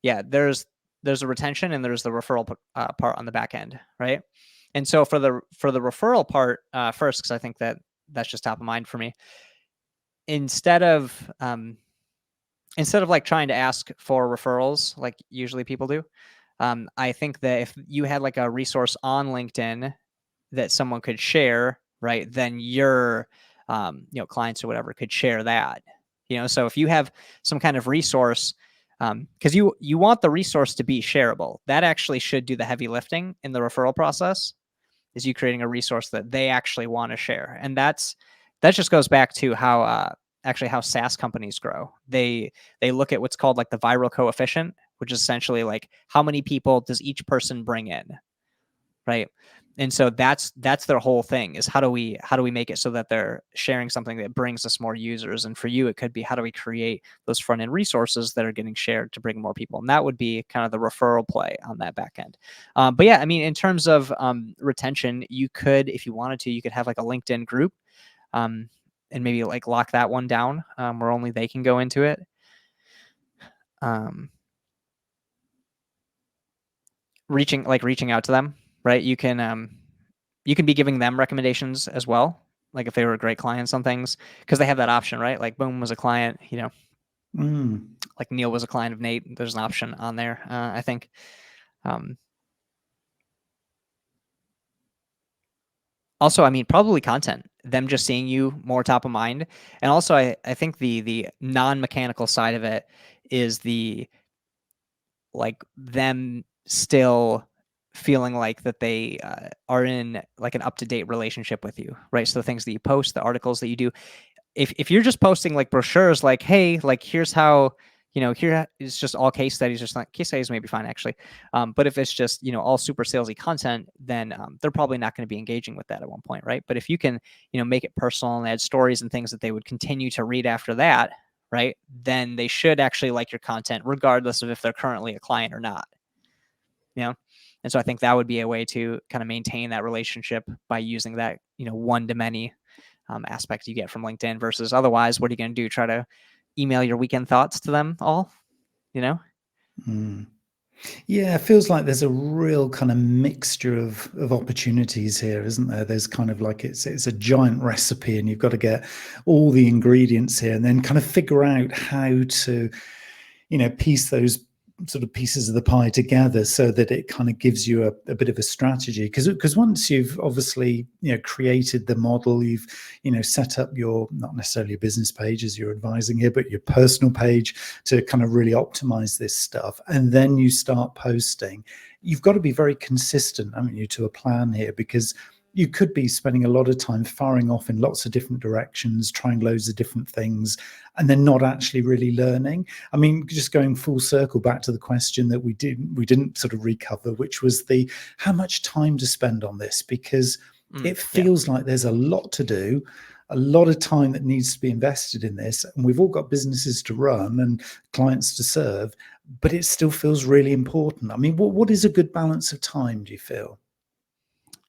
yeah, there's a retention and there's the referral part on the back end, right? And so for the referral part first, because I think that's just top of mind for me. Instead of like trying to ask for referrals like usually people do, I think that if you had like a resource on LinkedIn that someone could share, right, then your clients or whatever could share that. So if you have some kind of resource, because you want the resource to be shareable, that actually should do the heavy lifting in the referral process, is you creating a resource that they actually want to share. And that just goes back to how actually how SaaS companies grow. They look at what's called like the viral coefficient, which is essentially like how many people does each person bring in, right? And so that's their whole thing, is how do we make it so that they're sharing something that brings us more users. And for you, it could be, how do we create those front end resources that are getting shared to bring more people? And that would be kind of the referral play on that back end. But yeah, I mean, in terms of retention, you could, if you wanted to, you could have like a LinkedIn group, and maybe like lock that one down, where only they can go into it. Reaching out to them, right? You can be giving them recommendations as well, like if they were great clients on things, because they have that option, right? Like Boom was a client, like Neil was a client of Nate. There's an option on there, I think. Also, I mean, probably content, them just seeing you more top of mind. And also, I think the non-mechanical side of it is the, like, them still feeling like that they are in like an up-to-date relationship with you, right? So the things that you post, the articles that you do, if you're just posting like brochures, like, hey, like here's how, here is just all case studies, or something. Case studies may be fine actually, but if it's just all super salesy content, then they're probably not going to be engaging with that at one point, right? But if you can make it personal and add stories and things that they would continue to read after that, right, then they should actually like your content regardless of if they're currently a client or not. And so I think that would be a way to kind of maintain that relationship by using that one to many aspect you get from LinkedIn, versus otherwise, what are you going to do? Try to email your weekend thoughts to them all, Yeah, it feels like there's a real kind of mixture of opportunities here, isn't there? There's kind of like it's a giant recipe, and you've got to get all the ingredients here, and then kind of figure out how to, piece those sort of pieces of the pie together so that it kind of gives you a bit of a strategy. Because once you've obviously created the model, you've set up your, not necessarily a business page as you're advising here, but your personal page to kind of really optimize this stuff, and then you start posting, you've got to be very consistent, haven't you, to a plan here, because you could be spending a lot of time firing off in lots of different directions, trying loads of different things, and then not actually really learning. I mean, just going full circle back to the question that we didn't sort of recover, which was the how much time to spend on this, because it feels like there's a lot to do, a lot of time that needs to be invested in this, and we've all got businesses to run and clients to serve, but it still feels really important. I mean, what is a good balance of time, do you feel?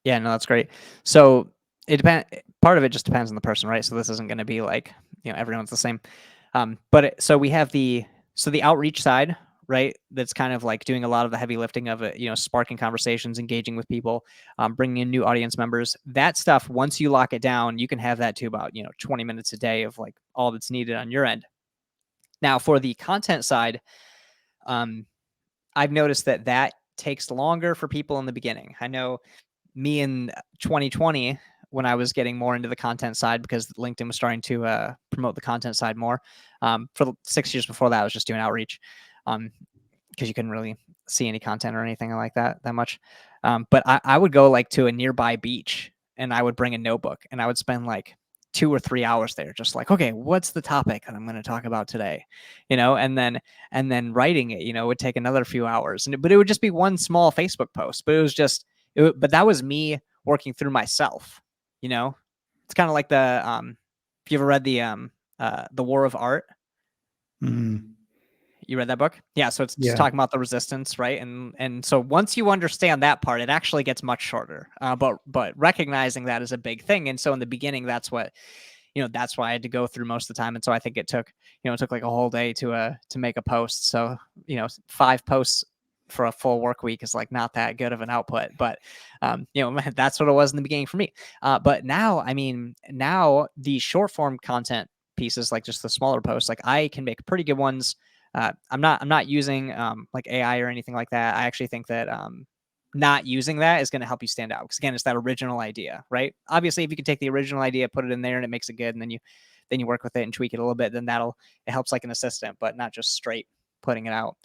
Yeah, no, that's great. So it depends. Part of it just depends on the person, right? So this isn't going to be like everyone's the same. So we have So the outreach side, right? That's kind of like doing a lot of the heavy lifting of it, sparking conversations, engaging with people, bringing in new audience members. That stuff, once you lock it down, you can have that to about 20 minutes a day of like all that's needed on your end. Now, for the content side, um, I've noticed that takes longer for people in the beginning. I know me in 2020, when I was getting more into the content side because LinkedIn was starting to promote the content side more. For the 6 years before that, I was just doing outreach because you couldn't really see any content or anything like that much. But I would go like to a nearby beach and I would bring a notebook and I would spend like 2 or 3 hours there, just like, okay, what's the topic that I'm going to talk about today, and then writing it, would take another few hours, but it would just be one small Facebook post, but it was just, but that was me working through myself, it's kind of like if you ever read the War of Art. Mm. You read that book? Yeah. So it's just Yeah. talking about the resistance, right? And so once you understand that part, it actually gets much shorter. But recognizing that is a big thing. And so in the beginning, that's why I had to go through most of the time. And so I think it took like a whole day to make a post. So 5 posts for a full work week is like not that good of an output. But that's what it was in the beginning for me. But now, now the short form content pieces, like just the smaller posts, like I can make pretty good ones. I'm not using like AI or anything like that. I actually think that not using that is going to help you stand out, because again, it's that original idea, right? Obviously, if you can take the original idea, put it in there, and it makes it good, and then you work with it and tweak it a little bit, then it helps like an assistant, but not just straight putting it out.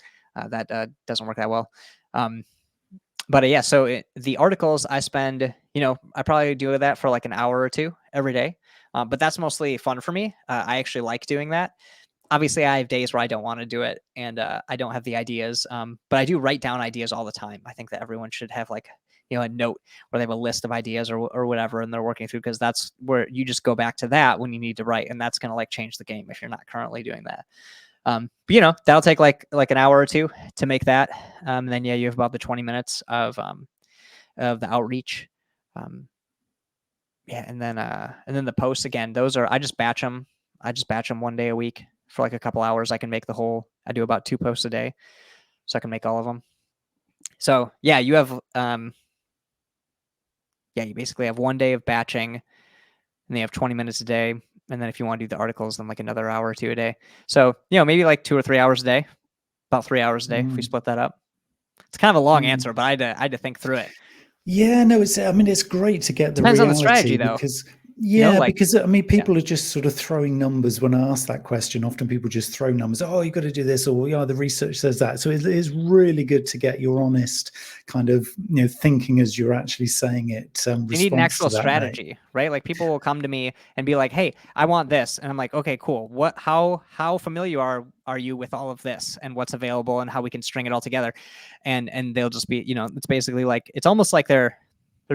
That doesn't work that well. But yeah, so the articles I spend, I probably do that for like an hour or two every day. But that's mostly fun for me. I actually like doing that. Obviously, I have days where I don't want to do it and I don't have the ideas. But I do write down ideas all the time. I think that everyone should have like, a note where they have a list of ideas or whatever, and they're working through, because that's where you just go back to that when you need to write. And that's going to like change the game if you're not currently doing that. But that'll take like an hour or two to make that. And then, yeah, you have about the 20 minutes of the outreach. Yeah. And then the posts, again, those are, I just batch them. One day a week for like a couple hours. I do about 2 posts a day, so I can make all of them. So yeah, you have, you basically have one day of batching, and then you have 20 minutes a day. And then if you want to do the articles, then like another hour or two a day. So, maybe like 2 or 3 hours a day, about 3 hours a day if we split that up. It's kind of a long answer, but I had to think through it. Yeah, no, it's great to get the Depends on the strategy, reality, though. because because people Yeah. are just sort of throwing numbers. When I ask that question, often people just throw numbers. Oh, you've got to do this, or the research says that. So it is really good to get your honest kind of thinking as you're actually saying it. You need an Response actual to that, mate. strategy, right? Like people will come to me and be like, "Hey, I want this," and I'm like, "Okay, cool. How familiar are you with all of this and what's available and how we can string it all together?" And they'll just be, it's basically like, it's almost like they're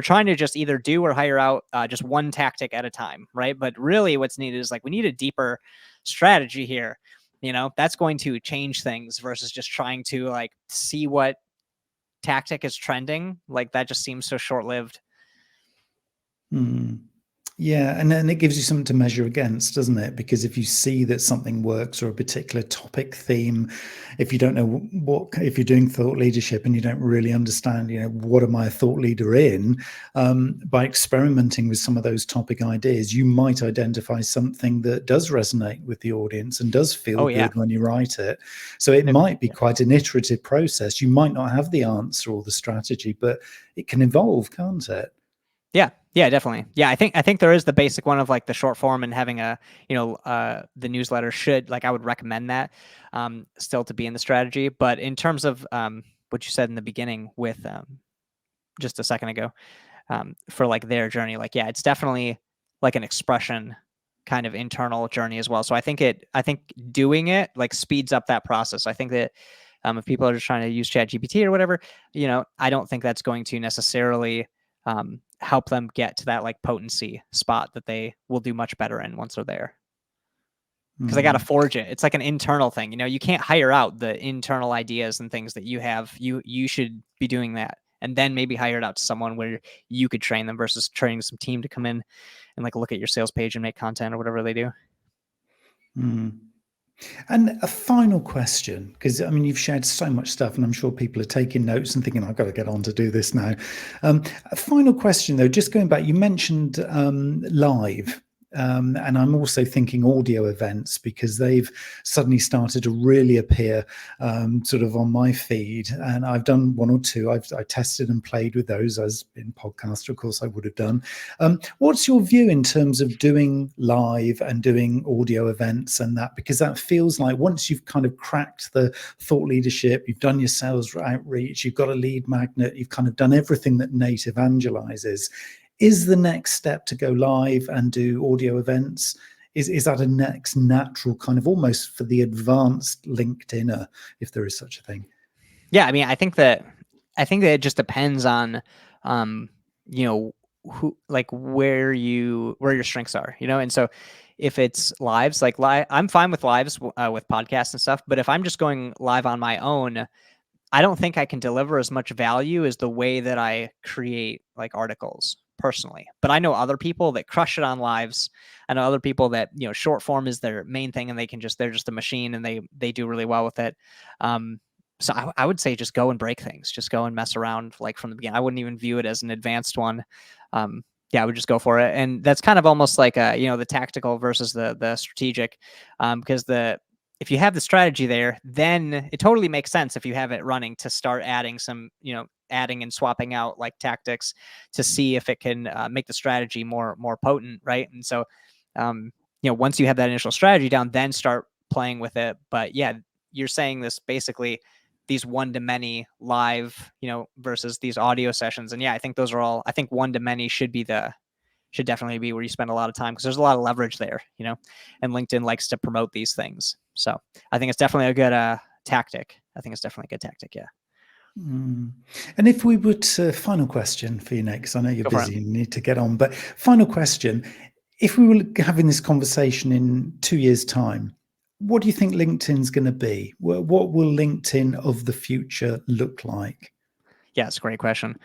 trying to just either do or hire out just one tactic at a time, right? But really, what's needed is like, we need a deeper strategy here. That's going to change things versus just trying to like see what tactic is trending. Like that just seems so short lived. Mm. Yeah, and then it gives you something to measure against, doesn't it? Because if you see that something works, or a particular topic theme, if you don't know if you're doing thought leadership and you don't really understand, what am I a thought leader in? By experimenting with some of those topic ideas, you might identify something that does resonate with the audience and does feel Oh yeah. good when you write it. So it might be quite an iterative process. You might not have the answer or the strategy, but it can evolve, can't it? Yeah, definitely. Yeah, I think there is the basic one of like the short form, and having the newsletter should, like, I would recommend that still to be in the strategy. But in terms of what you said in the beginning with just a second ago, for like their journey, like, yeah, it's definitely like an expression kind of internal journey as well. So I think doing it like speeds up that process. I think that if people are just trying to use ChatGPT or whatever, I don't think that's going to necessarily help them get to that like potency spot that they will do much better in once they're there. Because I got to forge it. It's like an internal thing. You can't hire out the internal ideas and things that you have. You should be doing that, and then maybe hire it out to someone where you could train them versus training some team to come in and like look at your sales page and make content or whatever they do. Mm. And a final question, because I mean, you've shared so much stuff, and I'm sure people are taking notes and thinking, I've got to get on to do this now. A final question, though, just going back, you mentioned live. And I'm also thinking audio events because they've suddenly started to really appear sort of on my feed. And I've done one or two. I tested and played with those as in podcaster, of course, I would have done. What's your view in terms of doing live and doing audio events and that? Because that feels like once you've kind of cracked the thought leadership, you've done your sales outreach, you've got a lead magnet, you've kind of done everything that Nate evangelizes. Is the next step to go live and do audio events? Is that a next natural kind of almost for the advanced LinkedIner, if there is such a thing? Yeah, I mean, I think that it just depends on, you know, who, like where your strengths are, you know. And so if it's lives, like live, I'm fine with lives with podcasts and stuff. But if I'm just going live on my own, I don't think I can deliver as much value as the way that I create like articles personally. But I know other people that crush it on lives. I know other people that, you know, short form is their main thing and they're just a machine and they do really well with it. So I would say just go and break things, just go and mess around like from the beginning. I wouldn't even view it as an advanced one. Yeah, I would just go for it. And that's kind of almost like you know, the tactical versus the strategic, because if you have the strategy there, then it totally makes sense if you have it running to start adding some, you know, adding and swapping out like tactics to see if it can make the strategy more potent, right? And so, you know, once you have that initial strategy down, then start playing with it. But yeah, you're saying this basically these one-to-many live, you know, versus these audio sessions, and yeah, I think those are all. I think one-to-many should definitely be where you spend a lot of time because there's a lot of leverage there, you know, and LinkedIn likes to promote these things. So I think it's definitely a good tactic. I think it's definitely a good tactic. Yeah. Mm. And if we would, final question for you, Nick, because I know you're Go for it. busy and you need to get on, but final question. If we were having this conversation in 2 years' time, what do you think LinkedIn's going to be? What will LinkedIn of the future look like? Yeah, it's a great question.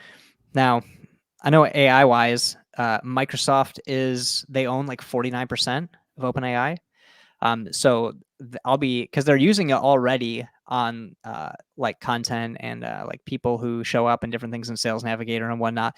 Now, I know AI wise, Microsoft they own like 49% of OpenAI. So I'll be, because they're using it already on like content and like people who show up and different things in Sales Navigator and whatnot.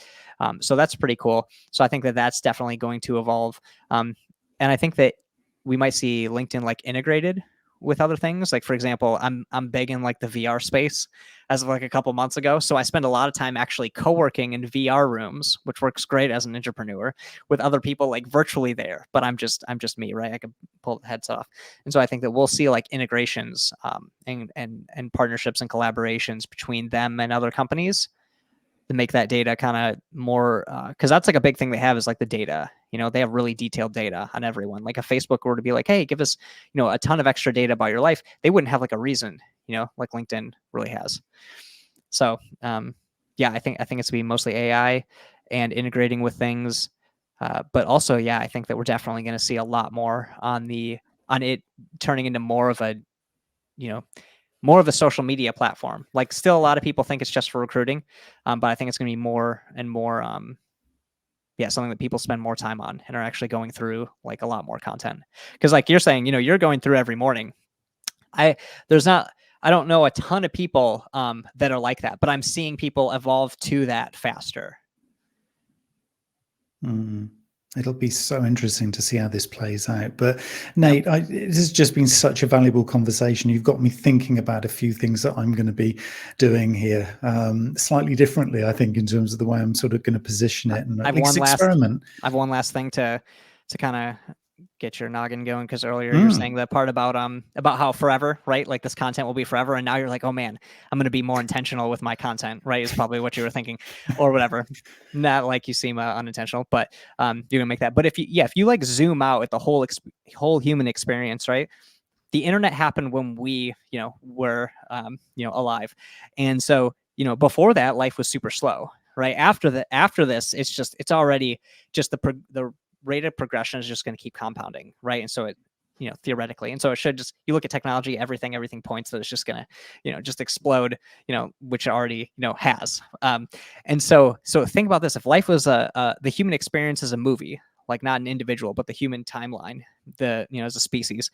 So that's pretty cool. So I think that that's definitely going to evolve. And I think that we might see LinkedIn like integrated with other things. Like for example, I'm big in like the VR space as of like a couple months ago. So I spend a lot of time actually co-working in VR rooms, which works great as an entrepreneur with other people like virtually there. But I'm just me, right? I can pull the heads off. And so I think that we'll see like integrations and partnerships and collaborations between them and other companies to make that data kind of more, because that's like a big thing they have is like the data. You know, they have really detailed data on everyone. Like if Facebook were to be like, hey, give us, you know, a ton of extra data about your life, they wouldn't have like a reason, you know, like LinkedIn really has. So yeah, I think it's gonna be mostly AI and integrating with things. But also, yeah, I think that we're definitely going to see a lot more on it turning into more of a, you know, more of a social media platform. Like still a lot of people think it's just for recruiting, but I think it's going to be more and more, yeah, something that people spend more time on and are actually going through like a lot more content. Because like you're saying, you know, you're going through every morning. There's not, I don't know a ton of people that are like that, but I'm seeing people evolve to that faster. Mm. It'll be so interesting to see how this plays out. But Nate, it has just been such a valuable conversation. You've got me thinking about a few things that I'm going to be doing here, slightly differently, I think, in terms of the way I'm sort of going to position it and at least experiment. I have one last thing to kind of get your noggin going, because earlier you're saying the part about how forever, right? Like this content will be forever, and now you're like, oh man, I'm going to be more intentional with my content, right? Is probably what you were thinking, or whatever. Not like you seem unintentional, but you're gonna make that. But if you like zoom out at the whole human experience, right? The internet happened when we, you know, were alive, and so, you know, before that, life was super slow, right? After this, it's already just the rate of progression is just going to keep compounding, right? And so it, you know, theoretically, and so it should just, you look at technology, everything points that it's just going to, you know, just explode, you know, which it already, you know, has. And so think about this: if life was the human experience is a movie, like not an individual, but the human timeline, as a species.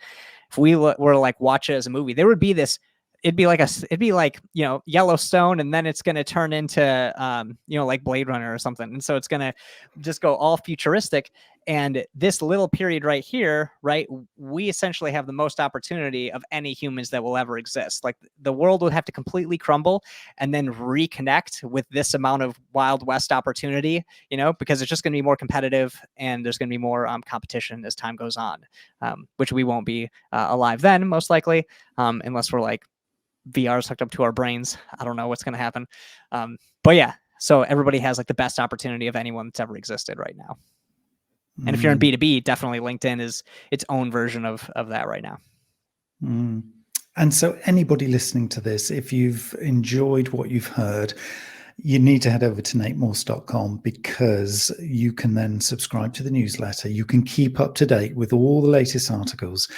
If we were to like watch it as a movie, there would be this. It'd be like Yellowstone, and then it's going to turn into like Blade Runner or something, and so it's going to just go all futuristic. And this little period right here, right, we essentially have the most opportunity of any humans that will ever exist. Like the world would have to completely crumble and then reconnect with this amount of Wild West opportunity, because it's just going to be more competitive, and there's going to be more competition as time goes on, which we won't be alive then, most likely, unless we're like VR's hooked up to our brains. I don't know what's going to happen. But yeah, so everybody has like the best opportunity of anyone that's ever existed right now. And if you're in B2B, definitely LinkedIn is its own version of that right now. And so anybody listening to this, if you've enjoyed what you've heard, you need to head over to natemorse.com, because you can then subscribe to the newsletter. You can keep up to date with all the latest articles,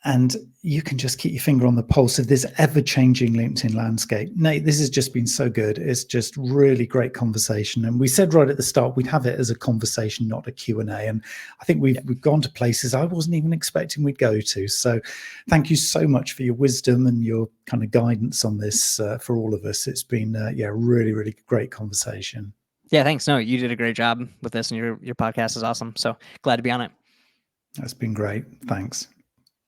and you can just keep your finger on the pulse of this ever-changing LinkedIn landscape. Nate, this has just been so good. It's just really great conversation. And we said right at the start, we'd have it as a conversation, not a Q&A. And I think we've gone to places I wasn't even expecting we'd go to. So thank you so much for your wisdom and your kind of guidance on this for all of us. It's been, really, really great conversation. Yeah, thanks. No, you did a great job with this, and your podcast is awesome. So glad to be on it. That's been great. Thanks.